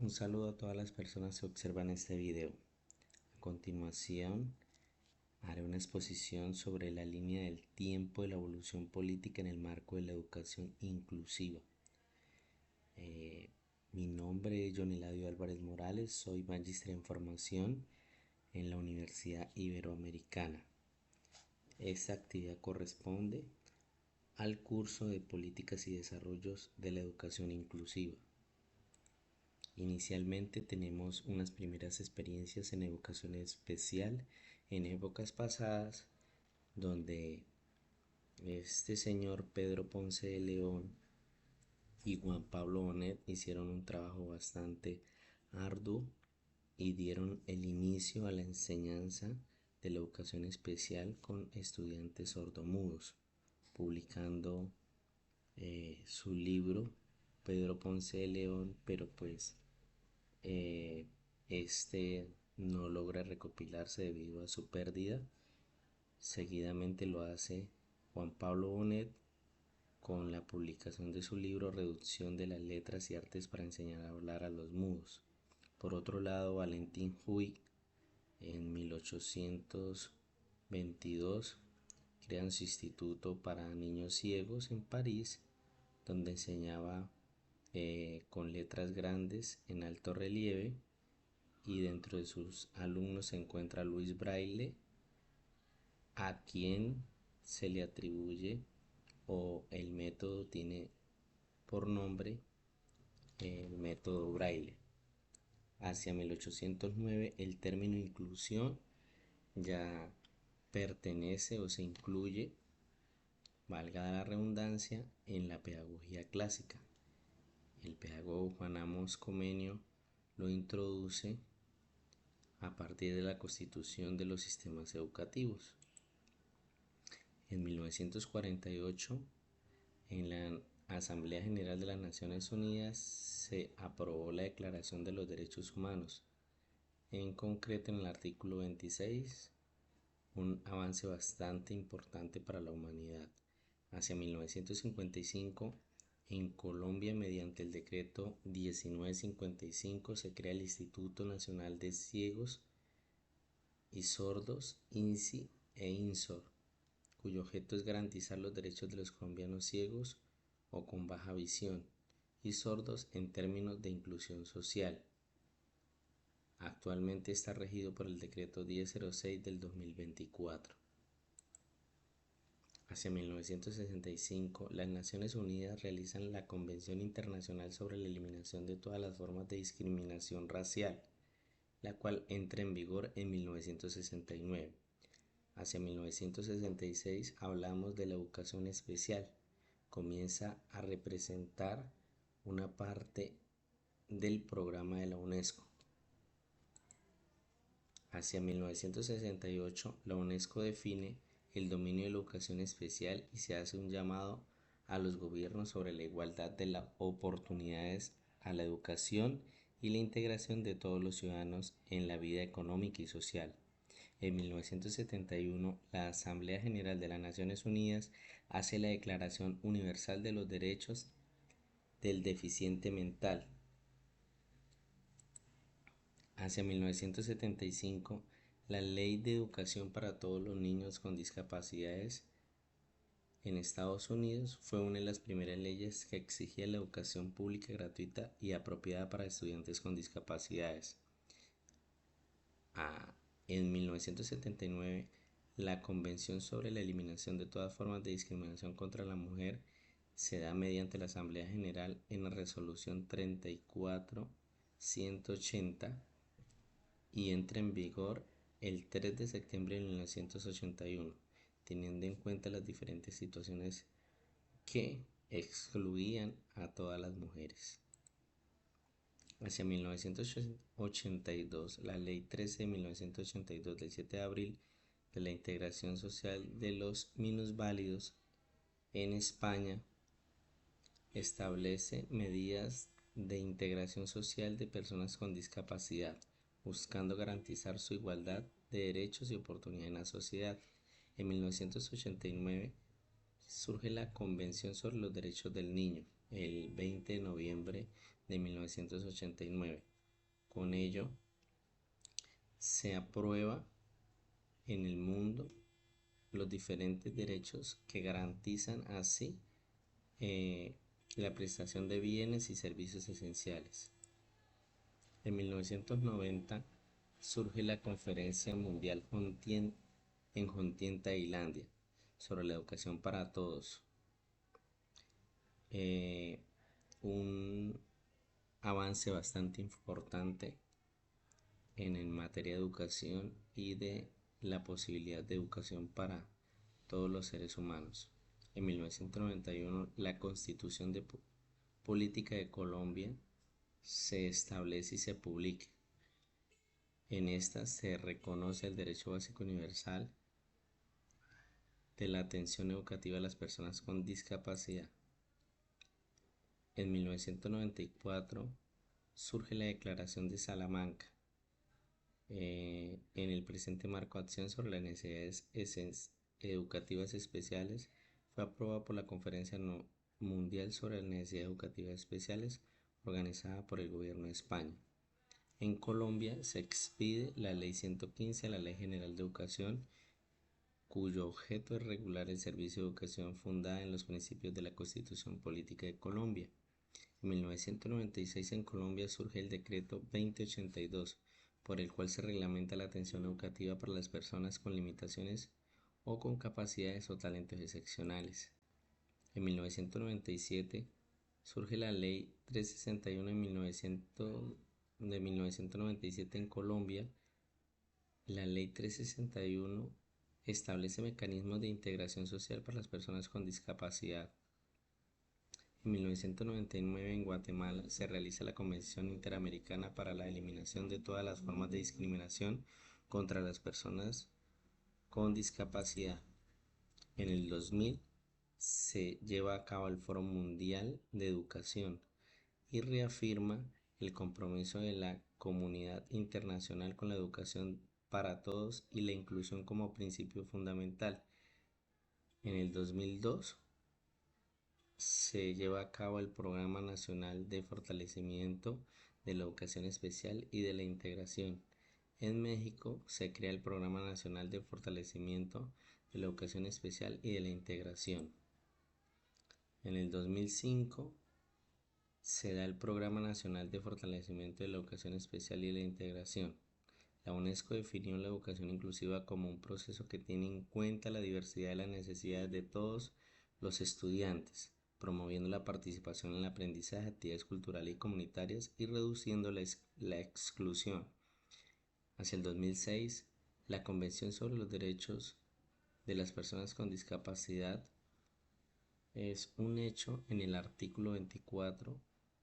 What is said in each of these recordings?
Un saludo a todas las personas que observan este video. A continuación, haré una exposición sobre la línea del tiempo de la evolución política en el marco de la educación inclusiva. Mi nombre es John Eladio Álvarez Morales, soy magíster en formación en la Universidad Iberoamericana. Esta actividad corresponde al curso de Políticas y Desarrollos de la Educación Inclusiva. Inicialmente tenemos unas primeras experiencias en educación especial en épocas pasadas, donde este señor Pedro Ponce de León y Juan Pablo Bonet hicieron un trabajo bastante arduo y dieron el inicio a la enseñanza de la educación especial con estudiantes sordomudos, publicando su libro Pedro Ponce de León, pero pues este no logra recopilarse debido a su pérdida. Seguidamente lo hace Juan Pablo Bonet con la publicación de su libro Reducción de las letras y artes para enseñar a hablar a los mudos. Por otro lado, Valentín Huy en 1822 crea su instituto para niños ciegos en París, donde enseñaba con letras grandes en alto relieve, y dentro de sus alumnos se encuentra Luis Braille, a quien se le atribuye o el método tiene por nombre el método Braille. Hacia 1809 el término inclusión ya pertenece o se incluye, valga la redundancia, en la pedagogía clásica. El pedagogo Juan Amos Comenio lo introduce a partir de la constitución de los sistemas educativos. En 1948, en la Asamblea General de las Naciones Unidas se aprobó la Declaración de los Derechos Humanos, en concreto en el artículo 26, un avance bastante importante para la humanidad. Hacia 1955, en Colombia, mediante el decreto 1955, se crea el Instituto Nacional de Ciegos y Sordos, INCI e INSOR, cuyo objeto es garantizar los derechos de los colombianos ciegos o con baja visión y sordos en términos de inclusión social. Actualmente está regido por el decreto 1006 del 2024. Hacia 1965, las Naciones Unidas realizan la Convención Internacional sobre la Eliminación de todas las formas de discriminación racial, la cual entra en vigor en 1969. Hacia 1966 hablamos de la educación especial. Comienza a representar una parte del programa de la UNESCO. Hacia 1968 la UNESCO define el dominio de la educación especial y se hace un llamado a los gobiernos sobre la igualdad de las oportunidades a la educación y la integración de todos los ciudadanos en la vida económica y social. En 1971, la Asamblea General de las Naciones Unidas hace la Declaración Universal de los Derechos del Deficiente Mental. Hacia 1975, la Ley de Educación para todos los niños con discapacidades en Estados Unidos fue una de las primeras leyes que exigía la educación pública gratuita y apropiada para estudiantes con discapacidades. En 1979, la Convención sobre la Eliminación de todas formas de discriminación contra la mujer se da mediante la Asamblea General en la Resolución 34-180 y entra en vigor el 3 de septiembre de 1981, teniendo en cuenta las diferentes situaciones que excluían a todas las mujeres. Hacia 1982, la Ley 13 de 1982 del 7 de abril de la integración social de los minusválidos en España establece medidas de integración social de personas con discapacidad, buscando garantizar su igualdad de derechos y oportunidades en la sociedad. En 1989 surge la Convención sobre los Derechos del Niño, el 20 de noviembre de 1989, Con ello, se aprueba en el mundo los diferentes derechos que garantizan así eh, la prestación de bienes y servicios esenciales. En 1990 surge la Conferencia Mundial en Hontien, Tailandia, sobre la educación para todos. Un avance bastante importante en materia de educación y de la posibilidad de educación para todos los seres humanos. En 1991, la Constitución de Política de Colombia se establece y se publica. En esta se reconoce el derecho básico universal de la atención educativa a las personas con discapacidad. En 1994 surge la Declaración de Salamanca. En el presente marco de acción sobre las necesidades educativas especiales fue aprobada por la Conferencia Mundial sobre las Necesidades Educativas Especiales organizada por el Gobierno de España. En Colombia se expide la Ley 115, la Ley General de Educación, cuyo objeto es regular el servicio de educación fundada en los principios de la Constitución Política de Colombia. En 1996 en Colombia surge el Decreto 2082, por el cual se reglamenta la atención educativa para las personas con limitaciones o con capacidades o talentos excepcionales. En 1997 surge la Ley 361 de 1997 en Colombia. La Ley 361 establece mecanismos de integración social para las personas con discapacidad. En 1999 en Guatemala se realiza la Convención Interamericana para la Eliminación de todas las formas de discriminación contra las personas con discapacidad. En el 2000 se lleva a cabo el Foro Mundial de Educación y reafirma el compromiso de la comunidad internacional con la educación para todos y la inclusión como principio fundamental. En el 2002 se lleva a cabo el Programa Nacional de Fortalecimiento de la Educación Especial y de la Integración. En México se crea el Programa Nacional de Fortalecimiento de la Educación Especial y de la Integración. En el 2005 se da el Programa Nacional de Fortalecimiento de la Educación Especial y de la Integración. La UNESCO definió la educación inclusiva como un proceso que tiene en cuenta la diversidad de las necesidades de todos los estudiantes, promoviendo la participación en el aprendizaje, actividades culturales y comunitarias y reduciendo la exclusión. Hacia el 2006, la Convención sobre los Derechos de las Personas con Discapacidad es un hecho. En el artículo 24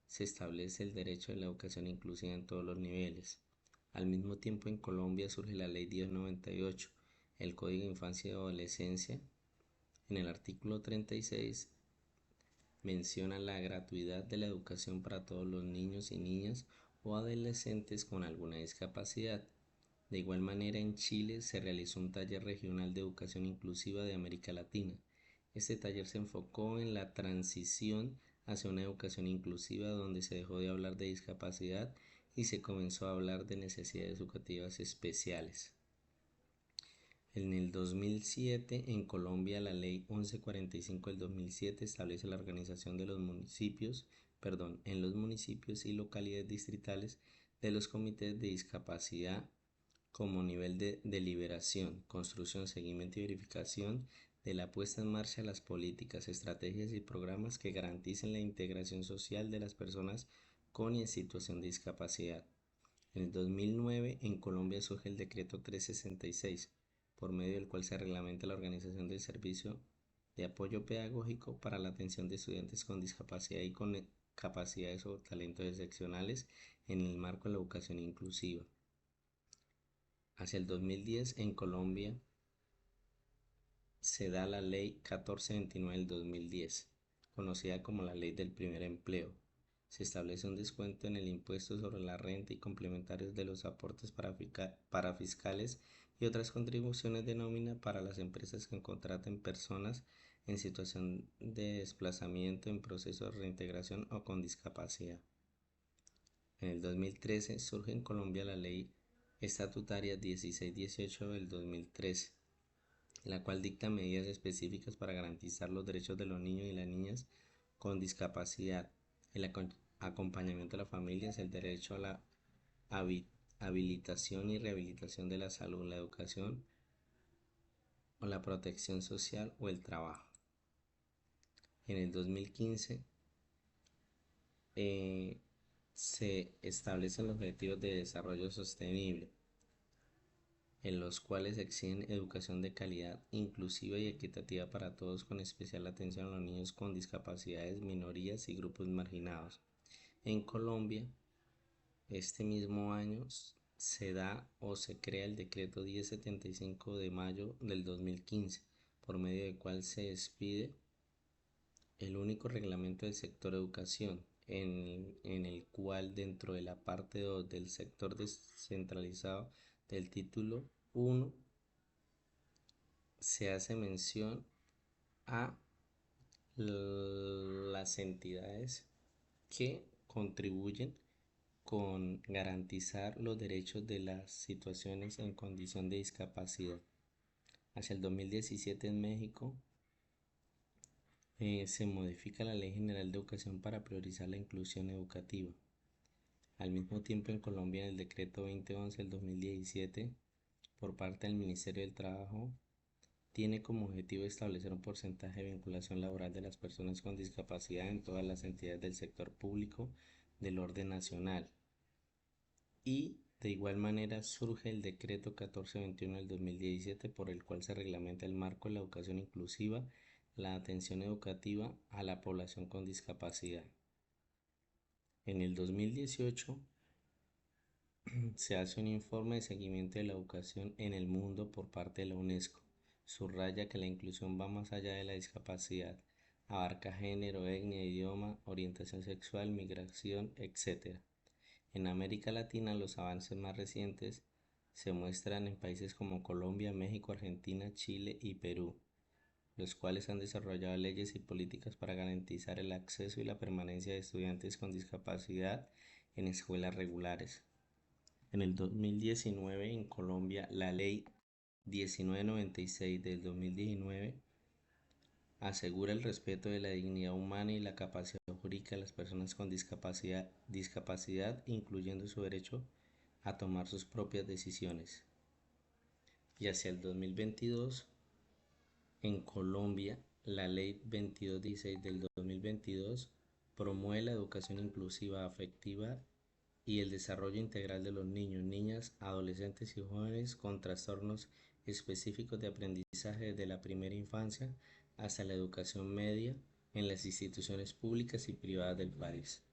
se establece el derecho a la educación inclusiva en todos los niveles. Al mismo tiempo, en Colombia surge la Ley 1098, el Código de Infancia y Adolescencia. En el artículo 36 menciona la gratuidad de la educación para todos los niños y niñas o adolescentes con alguna discapacidad. De igual manera, en Chile se realizó un taller regional de educación inclusiva de América Latina. Este taller se enfocó en la transición hacia una educación inclusiva donde se dejó de hablar de discapacidad y se comenzó a hablar de necesidades educativas especiales. En el 2007, en Colombia, la Ley 1145 del 2007 establece la organización de los municipios, en los municipios y localidades distritales de los comités de discapacidad como nivel de deliberación, construcción, seguimiento y verificación de la puesta en marcha de las políticas, estrategias y programas que garanticen la integración social de las personas con y en situación de discapacidad. En el 2009, en Colombia surge el Decreto 366, por medio del cual se reglamenta la organización del servicio de apoyo pedagógico para la atención de estudiantes con discapacidad y con capacidades o talentos excepcionales en el marco de la educación inclusiva. Hacia el 2010, en Colombia, se da la Ley 1429 del 2010, conocida como la Ley del Primer Empleo. Se establece un descuento en el impuesto sobre la renta y complementarios de los aportes parafiscales y otras contribuciones de nómina para las empresas que contraten personas en situación de desplazamiento, en proceso de reintegración o con discapacidad. En el 2013 surge en Colombia la Ley Estatutaria 1618 del 2013, la cual dicta medidas específicas para garantizar los derechos de los niños y las niñas con discapacidad, el acompañamiento de las familias, el derecho a la habilitación y rehabilitación de la salud, la educación o la protección social o el trabajo. En el 2015 se establecen los objetivos de desarrollo sostenible, en los cuales se exigen educación de calidad, inclusiva y equitativa para todos, con especial atención a los niños con discapacidades, minorías y grupos marginados. En Colombia, este mismo año se da o se crea el decreto 1075 de mayo del 2015, por medio del cual se expide el único reglamento del sector educación, en el cual dentro de la parte 2 del sector descentralizado del título 1 se hace mención a las entidades que contribuyen con garantizar los derechos de las situaciones en condición de discapacidad. Hacia el 2017 en México se modifica la Ley General de Educación para priorizar la inclusión educativa. Al mismo tiempo, en Colombia, en el decreto 2011 del 2017, por parte del Ministerio del Trabajo, tiene como objetivo establecer un porcentaje de vinculación laboral de las personas con discapacidad en todas las entidades del sector público del orden nacional. Y de igual manera surge el decreto 1421 del 2017, por el cual se reglamenta el marco de la educación inclusiva, la atención educativa a la población con discapacidad. En el 2018 se hace un informe de seguimiento de la educación en el mundo por parte de la UNESCO. Subraya que la inclusión va más allá de la discapacidad, abarca género, etnia, idioma, orientación sexual, migración, etc. En América Latina, los avances más recientes se muestran en países como Colombia, México, Argentina, Chile y Perú, los cuales han desarrollado leyes y políticas para garantizar el acceso y la permanencia de estudiantes con discapacidad en escuelas regulares. En el 2019 en Colombia, la Ley 1996 del 2019 asegura el respeto de la dignidad humana y la capacidad jurídica de las personas con discapacidad, incluyendo su derecho a tomar sus propias decisiones. Y hacia el 2022, en Colombia, la Ley 2216 del 2022 promueve la educación inclusiva, afectiva y el desarrollo integral de los niños, niñas, adolescentes y jóvenes con trastornos específicos de aprendizaje desde la primera infancia hasta la educación media en las instituciones públicas y privadas del país.